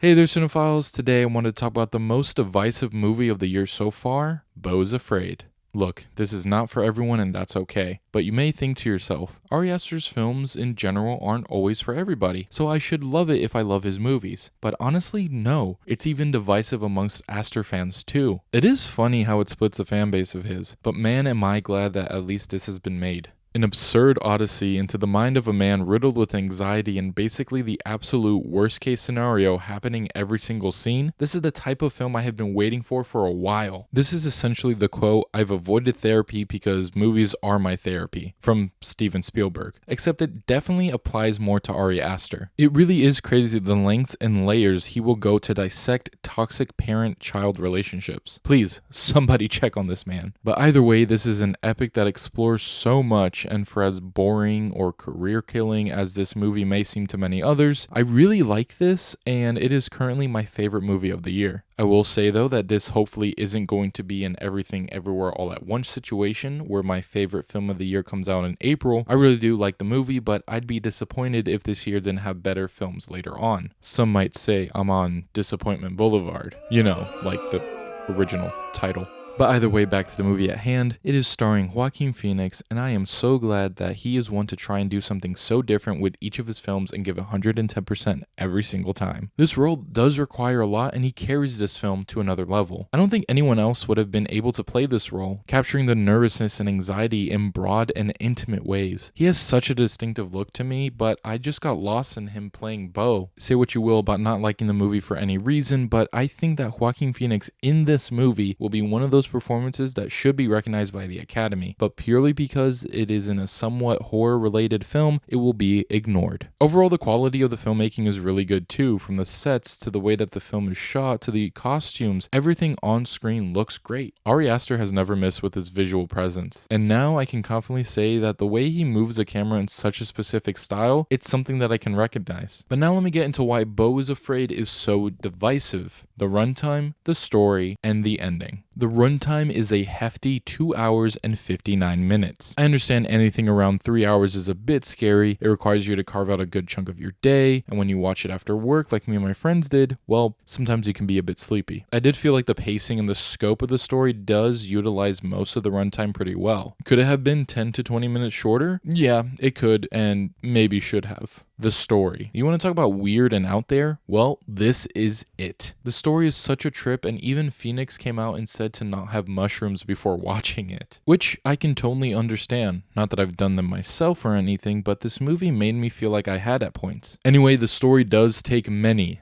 Hey there, cinephiles. Today I wanted to talk about the most divisive movie of the year so far, Beau Is Afraid. Look, this is not for everyone and that's okay, but you may think to yourself, Ari Asters films in general aren't always for everybody, so I should love it if I love his movies. But honestly, no, it's even divisive amongst Aster fans too. It is funny how it splits the fan base of his, but man am I glad that at least this has been made. An absurd odyssey into the mind of a man riddled with anxiety and basically the absolute worst case scenario happening every single scene. This is the type of film I have been waiting for a while. This is essentially the quote, "I've avoided therapy because movies are my therapy," from Steven Spielberg. Except it definitely applies more to Ari Aster. It really is crazy the lengths and layers he will go to dissect toxic parent-child relationships. Please, somebody check on this man. But either way, this is an epic that explores so much, and for as boring or career killing as this movie may seem to many others, I really like this, and it is currently my favorite movie of the year. I will say though that this hopefully isn't going to be an everything everywhere all at once situation where my favorite film of the year comes out in April. I really do like the movie, but I'd be disappointed if this year didn't have better films later on. Some might say I'm on Disappointment Boulevard, like the original title. But either way, back to the movie at hand, it is starring Joaquin Phoenix, and I am so glad that he is one to try and do something so different with each of his films and give 110% every single time. This role does require a lot, and he carries this film to another level. I don't think anyone else would have been able to play this role, capturing the nervousness and anxiety in broad and intimate ways. He has such a distinctive look to me, but I just got lost in him playing Beau. Say what you will about not liking the movie for any reason, but I think that Joaquin Phoenix in this movie will be one of those performances that should be recognized by the Academy, but purely because it is in a somewhat horror-related film, it will be ignored. Overall, the quality of the filmmaking is really good too, from the sets to the way that the film is shot to the costumes. Everything on screen looks great. Ari Aster has never missed with his visual presence, and now I can confidently say that the way he moves the camera in such a specific style, it's something that I can recognize. But now let me get into why Beau Is Afraid is so divisive: the runtime, the story, and the ending. The runtime is a hefty 2 hours and 59 minutes. I understand anything around 3 hours is a bit scary. It requires you to carve out a good chunk of your day, and when you watch it after work like me and my friends did, well, sometimes you can be a bit sleepy. I did feel like the pacing and the scope of the story does utilize most of the runtime pretty well. Could it have been 10 to 20 minutes shorter? Yeah, it could, and maybe should have. The story. You want to talk about weird and out there? Well, this is it. The story is such a trip, and even Phoenix came out and said to not have mushrooms before watching it, which I can totally understand. Not that I've done them myself or anything, but this movie made me feel like I had at points. Anyway, the story does take many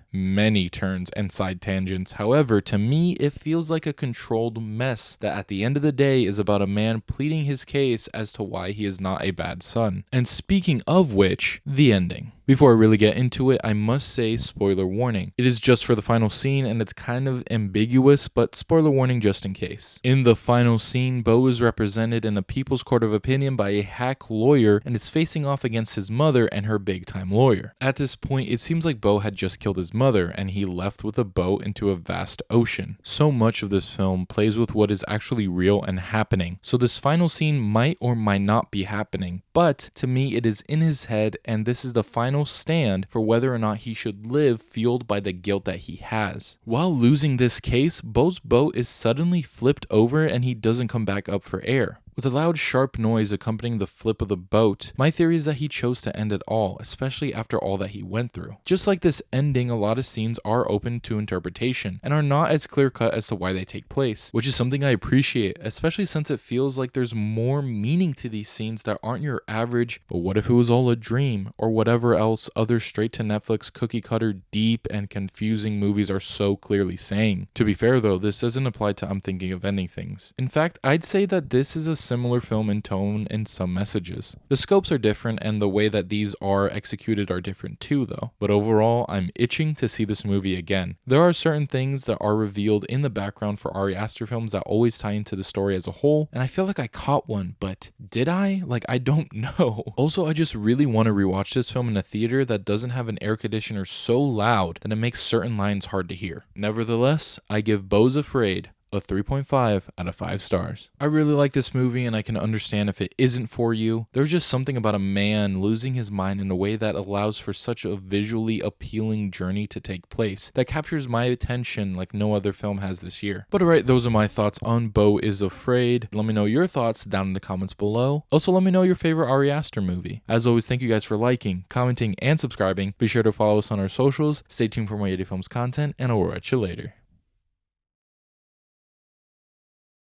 turns and side tangents. However, to me, it feels like a controlled mess that at the end of the day is about a man pleading his case as to why he is not a bad son. And speaking of which, the ending. Before I really get into it, I must say spoiler warning. It is just for the final scene and it's kind of ambiguous, but spoiler warning just in case. In the final scene, Beau is represented in a people's court of opinion by a hack lawyer and is facing off against his mother and her big-time lawyer. At this point, it seems like Beau had just killed his mother and he left with a boat into a vast ocean. So much of this film plays with what is actually real and happening. So this final scene might or might not be happening, but to me it is in his head, and this is the final stand for whether or not he should live fueled by the guilt that he has. While losing this case, Beau's boat is suddenly flipped over and he doesn't come back up for air. With a loud, sharp noise accompanying the flip of the boat, my theory is that he chose to end it all, especially after all that he went through. Just like this ending, a lot of scenes are open to interpretation and are not as clear-cut as to why they take place, which is something I appreciate, especially since it feels like there's more meaning to these scenes that aren't your average, but what if it was all a dream, or whatever else other straight-to-Netflix cookie-cutter deep and confusing movies are so clearly saying. To be fair though, this doesn't apply to I'm Thinking of Ending Things. In fact, I'd say that this is a similar film in tone and some messages. The scopes are different and the way that these are executed are different too though. But overall, I'm itching to see this movie again. There are certain things that are revealed in the background for Ari Aster films that always tie into the story as a whole, and I feel like I caught one, but did I? I don't know. Also, I just really want to rewatch this film in a theater that doesn't have an air conditioner so loud that it makes certain lines hard to hear. Nevertheless, I give Beau Is Afraid a 3.5 out of 5 stars. I really like this movie and I can understand if it isn't for you. There's just something about a man losing his mind in a way that allows for such a visually appealing journey to take place that captures my attention like no other film has this year. But alright, those are my thoughts on Beau Is Afraid. Let me know your thoughts down in the comments below. Also, let me know your favorite Ari Aster movie. As always, thank you guys for liking, commenting, and subscribing. Be sure to follow us on our socials. Stay tuned for more Yeti Films content, and I'll catch you later.